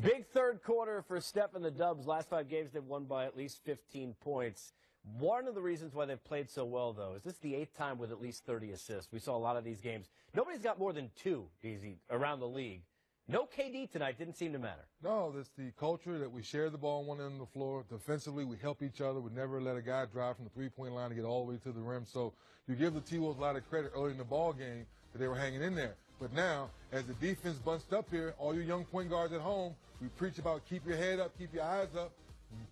Big third quarter for Steph and the Dubs. Last 5 games they've won by at least 15 points. One of the reasons why they've played so well, though, is this is the 8th time with at least 30 assists. We saw a lot of these games. Nobody's got more than 2 easy around the league. No KD tonight didn't seem to matter. No, it's the culture that we share the ball on one end of the floor. Defensively, we help each other. We never let a guy drive from the three-point line to get all the way to the rim. So you give the T-Wolves a lot of credit early in the ball game that they were hanging in there. But now, as the defense bunched up here, all you young point guards at home, we preach about keep your head up, keep your eyes up.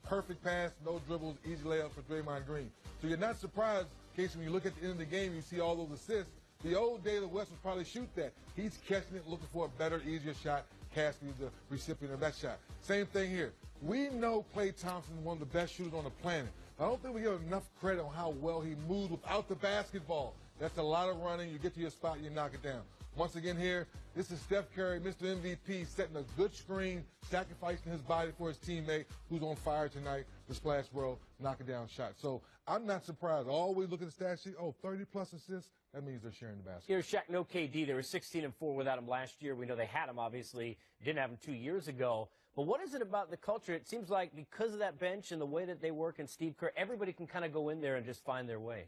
Perfect pass, no dribbles, easy layup for Draymond Green. So you're not surprised, Casey, when you look at the end of the game, you see all those assists. The old David West would probably shoot that. He's catching it, looking for a better, easier shot. Cassidy's the recipient of that shot. Same thing here. We know Klay Thompson is one of the best shooters on the planet. I don't think we give enough credit on how well he moves without the basketball. That's a lot of running. You get to your spot, you knock it down. Once again here, this is Steph Curry, Mr. MVP, setting a good screen, sacrificing his body for his teammate who's on fire tonight, the Splash World, knocking down shots. So I'm not surprised. Always look at the stat sheet, 30-plus assists. That means they're sharing the basket. Here's Shaq, no KD. They were 16-4 without him last year. We know they had him, obviously. Didn't have him 2 years ago. But what is it about the culture? It seems like because of that bench and the way that they work and Steve Kerr, everybody can kind of go in there and just find their way.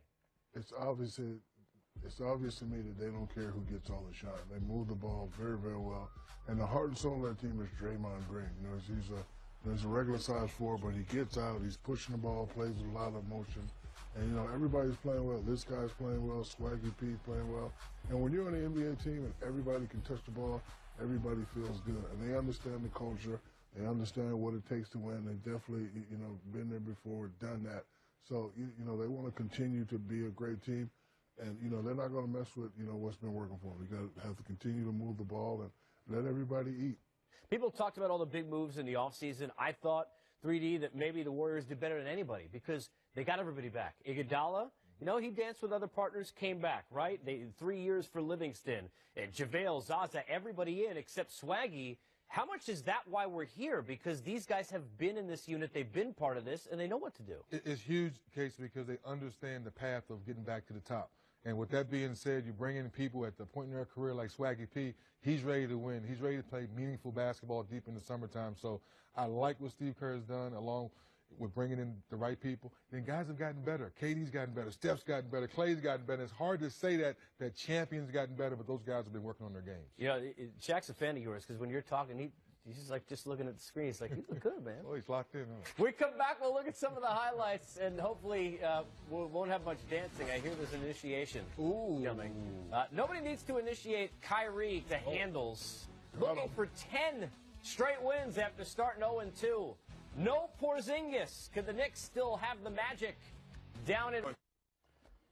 It's obvious to me that they don't care who gets all the shots. They move the ball very, very well. And the heart and soul of that team is Draymond Green. You know, he's a regular size forward, but he gets out, he's pushing the ball, plays with a lot of emotion. And, you know, everybody's playing well. This guy's playing well. Swaggy P's playing well. And when you're on an NBA team and everybody can touch the ball, everybody feels good. And they understand the culture. They understand what it takes to win. They've definitely, you know, been there before, done that. So, you know, they want to continue to be a great team. And, you know, they're not going to mess with, you know, what's been working for them. You got to have to continue to move the ball and let everybody eat. People talked about all the big moves in the offseason. I thought, 3D, that maybe the Warriors did better than anybody because they got everybody back. Iguodala, you know, he danced with other partners, came back, right? 3 years for Livingston. And JaVale, Zaza, everybody in except Swaggy. How much is that why we're here? Because these guys have been in this unit, they've been part of this, and they know what to do. It's huge, Casey, because they understand the path of getting back to the top. And with that being said, you bring in people at the point in their career like Swaggy P. He's ready to win. He's ready to play meaningful basketball deep in the summertime. So I like what Steve Kerr has done along with bringing in the right people. Then guys have gotten better. KD's gotten better. Steph's gotten better. Clay's gotten better. It's hard to say that champions gotten better, but those guys have been working on their games. You know, Shaq's a fan of yours because when you're talking, he's just like just looking at the screen. He's like, you look good, man. Oh, he's locked in. Huh? We come back, we'll look at some of the highlights, and hopefully we won't have much dancing. I hear there's an initiation coming. Nobody needs to initiate Kyrie to handles. Looking for 10 straight wins after starting 0-2. No Porzingis. Could the Knicks still have the magic down in...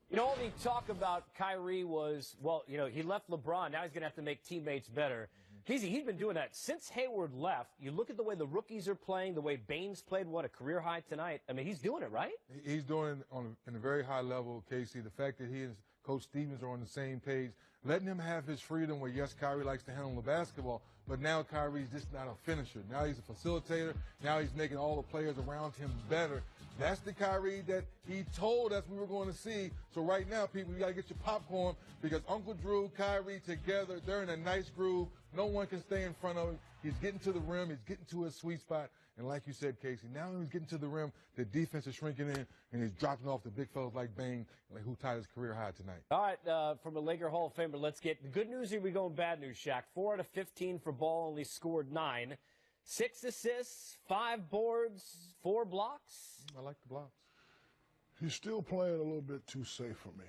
You know, all the talk about Kyrie was, well, you know, he left LeBron. Now he's going to have to make teammates better. He's been doing that since Hayward left. You look at the way the rookies are playing, the way Baines played, what, a career high tonight. I mean, he's doing it, right? He's doing it in a very high level, Casey. The fact that he and Coach Stevens are on the same page, letting him have his freedom where, yes, Kyrie likes to handle the basketball, but now Kyrie's just not a finisher. Now he's a facilitator. Now he's making all the players around him better. That's the Kyrie that he told us we were going to see. So right now, people, you got to get your popcorn because Uncle Drew, Kyrie together, they're in a nice groove. No one can stay in front of him. He's getting to the rim. He's getting to his sweet spot. And like you said, Casey, now he's getting to the rim. The defense is shrinking in, and he's dropping off the big fellas like Bain, who tied his career high tonight. All right, from a Laker Hall of Famer, let's get the good news. Here we go in bad news, Shaq. 4 out of 15 for Ball, only scored 9. 6 assists, 5 boards, 4 blocks. I like the blocks. He's still playing a little bit too safe for me.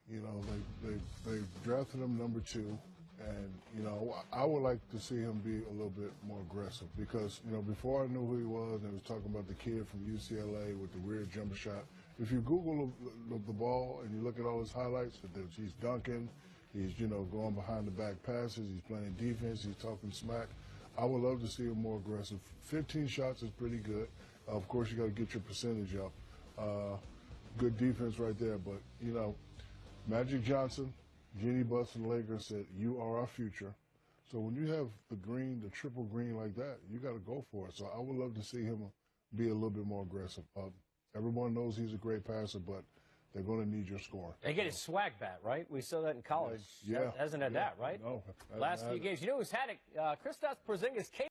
You know, they drafted him number 2. And, you know, I would like to see him be a little bit more aggressive because, you know, before I knew who he was, they was talking about the kid from UCLA with the weird jumper shot. If you Google the ball and you look at all his highlights, he's dunking, he's, you know, going behind the back passes, he's playing defense, he's talking smack. I would love to see him more aggressive. 15 shots is pretty good. Of course, you got to get your percentage up. Good defense right there. But, you know, Magic Johnson, Jeannie Buss and Lakers said, you are our future. So when you have the green, the triple green like that, you got to go for it. So I would love to see him be a little bit more aggressive. Everyone knows he's a great passer, but they're going to need your score. They get his swag back, right? We saw that in college. Yes. Yeah. Hasn't had that, right? No. Last few games. You know who's had it? Kristaps Porzingis came